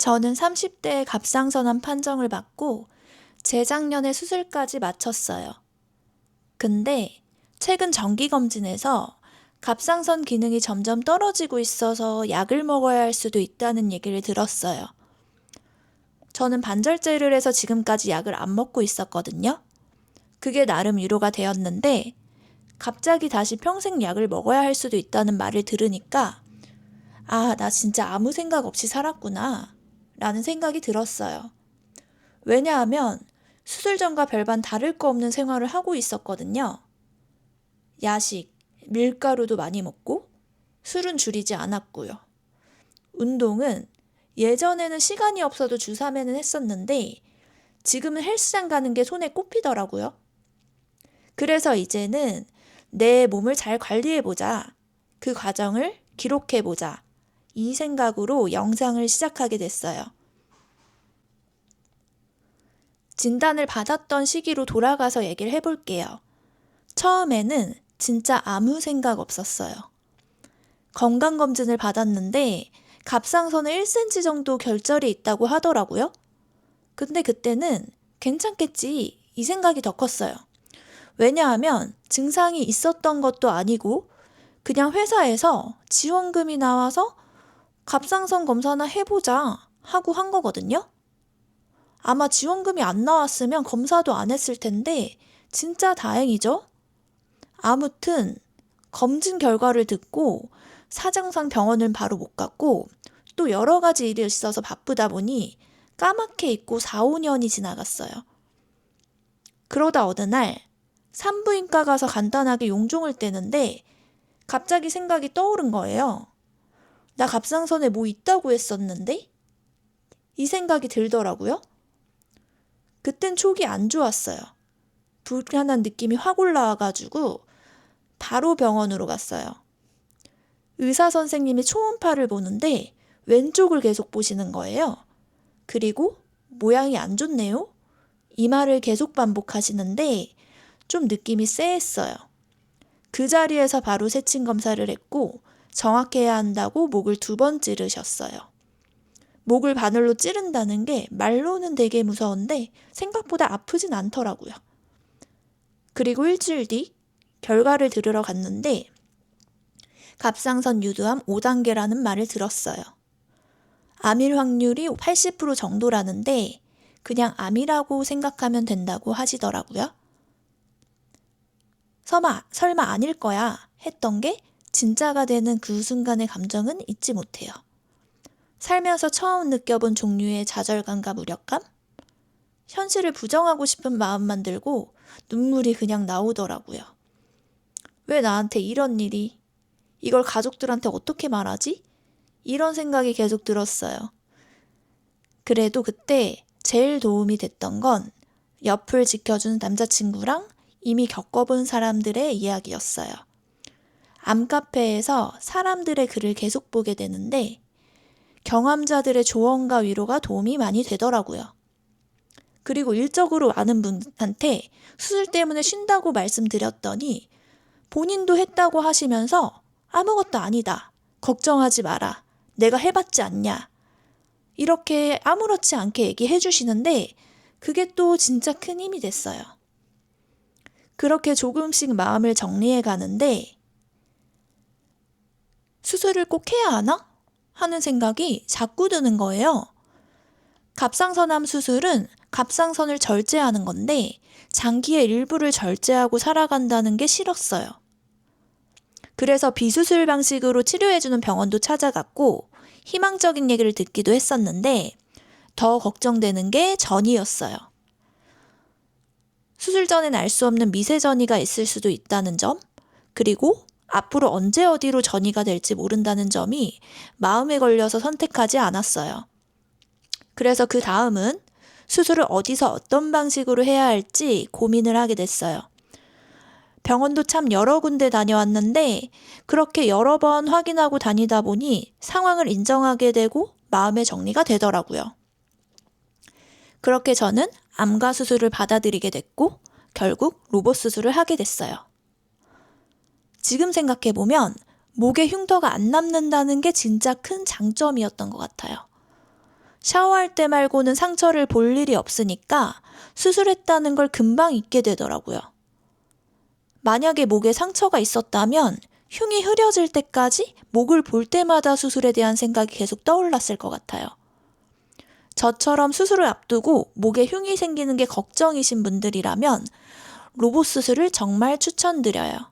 저는 30대에 갑상선암 판정을 받고 재작년에 수술까지 마쳤어요. 근데 최근 정기검진에서 갑상선 기능이 점점 떨어지고 있어서 약을 먹어야 할 수도 있다는 얘기를 들었어요. 저는 반절제를 해서 지금까지 약을 안 먹고 있었거든요. 그게 나름 위로가 되었는데 갑자기 다시 평생 약을 먹어야 할 수도 있다는 말을 들으니까 나 진짜 아무 생각 없이 살았구나 라는 생각이 들었어요. 왜냐하면 수술 전과 별반 다를 거 없는 생활을 하고 있었거든요. 야식, 밀가루도 많이 먹고 술은 줄이지 않았고요. 운동은 예전에는 시간이 없어도 주 3회는 했었는데 지금은 헬스장 가는 게 손에 꼽히더라고요. 그래서 이제는 내 몸을 잘 관리해보자. 그 과정을 기록해보자. 이 생각으로 영상을 시작하게 됐어요. 진단을 받았던 시기로 돌아가서 얘기를 해볼게요. 처음에는 진짜 아무 생각 없었어요. 건강검진을 받았는데 갑상선에 1cm 정도 결절이 있다고 하더라고요. 근데 그때는 괜찮겠지 이 생각이 더 컸어요. 왜냐하면 증상이 있었던 것도 아니고 그냥 회사에서 지원금이 나와서 갑상선 검사나 해보자 하고 한 거거든요. 아마 지원금이 안 나왔으면 검사도 안 했을 텐데 진짜 다행이죠. 아무튼 검진 결과를 듣고 사정상 병원을 바로 못 갔고 또 여러 가지 일이 있어서 바쁘다 보니 까맣게 잊고 4, 5년이 지나갔어요. 그러다 어느 날 산부인과 가서 간단하게 용종을 떼는데 갑자기 생각이 떠오른 거예요. 나 갑상선에 뭐 있다고 했었는데? 이 생각이 들더라고요. 그땐 촉이 안 좋았어요. 불편한 느낌이 확 올라와가지고 바로 병원으로 갔어요. 의사 선생님이 초음파를 보는데 왼쪽을 계속 보시는 거예요. 그리고 모양이 안 좋네요? 이 말을 계속 반복하시는데 좀 느낌이 쎄했어요. 그 자리에서 바로 세침 검사를 했고 정확해야 한다고 목을 2번 찌르셨어요. 목을 바늘로 찌른다는 게 말로는 되게 무서운데 생각보다 아프진 않더라고요. 그리고 일주일 뒤 결과를 들으러 갔는데 갑상선 유두암 5단계라는 말을 들었어요. 암일 확률이 80% 정도라는데 그냥 암이라고 생각하면 된다고 하시더라고요. 설마 아닐 거야 했던 게 진짜가 되는 그 순간의 감정은 잊지 못해요. 살면서 처음 느껴본 종류의 좌절감과 무력감? 현실을 부정하고 싶은 마음만 들고 눈물이 그냥 나오더라고요. 왜 나한테 이런 일이? 이걸 가족들한테 어떻게 말하지? 이런 생각이 계속 들었어요. 그래도 그때 제일 도움이 됐던 건 옆을 지켜준 남자친구랑 이미 겪어본 사람들의 이야기였어요. 암카페에서 사람들의 글을 계속 보게 되는데 경험자들의 조언과 위로가 도움이 많이 되더라고요. 그리고 일적으로 아는 분한테 수술 때문에 쉰다고 말씀드렸더니 본인도 했다고 하시면서 아무것도 아니다. 걱정하지 마라. 내가 해봤지 않냐. 이렇게 아무렇지 않게 얘기해 주시는데 그게 또 진짜 큰 힘이 됐어요. 그렇게 조금씩 마음을 정리해 가는데 수술을 꼭 해야 하나? 하는 생각이 자꾸 드는 거예요. 갑상선암 수술은 갑상선을 절제하는 건데 장기의 일부를 절제하고 살아간다는 게 싫었어요. 그래서 비수술 방식으로 치료해주는 병원도 찾아갔고 희망적인 얘기를 듣기도 했었는데 더 걱정되는 게 전이였어요. 수술 전엔 알 수 없는 미세 전이가 있을 수도 있다는 점, 그리고 앞으로 언제 어디로 전이가 될지 모른다는 점이 마음에 걸려서 선택하지 않았어요. 그래서 그 다음은 수술을 어디서 어떤 방식으로 해야 할지 고민을 하게 됐어요. 병원도 참 여러 군데 다녀왔는데 그렇게 여러 번 확인하고 다니다 보니 상황을 인정하게 되고 마음의 정리가 되더라고요. 그렇게 저는 암과 수술을 받아들이게 됐고 결국 로봇 수술을 하게 됐어요. 지금 생각해보면 목에 흉터가 안 남는다는 게 진짜 큰 장점이었던 것 같아요. 샤워할 때 말고는 상처를 볼 일이 없으니까 수술했다는 걸 금방 잊게 되더라고요. 만약에 목에 상처가 있었다면 흉이 흐려질 때까지 목을 볼 때마다 수술에 대한 생각이 계속 떠올랐을 것 같아요. 저처럼 수술을 앞두고 목에 흉이 생기는 게 걱정이신 분들이라면 로봇 수술을 정말 추천드려요.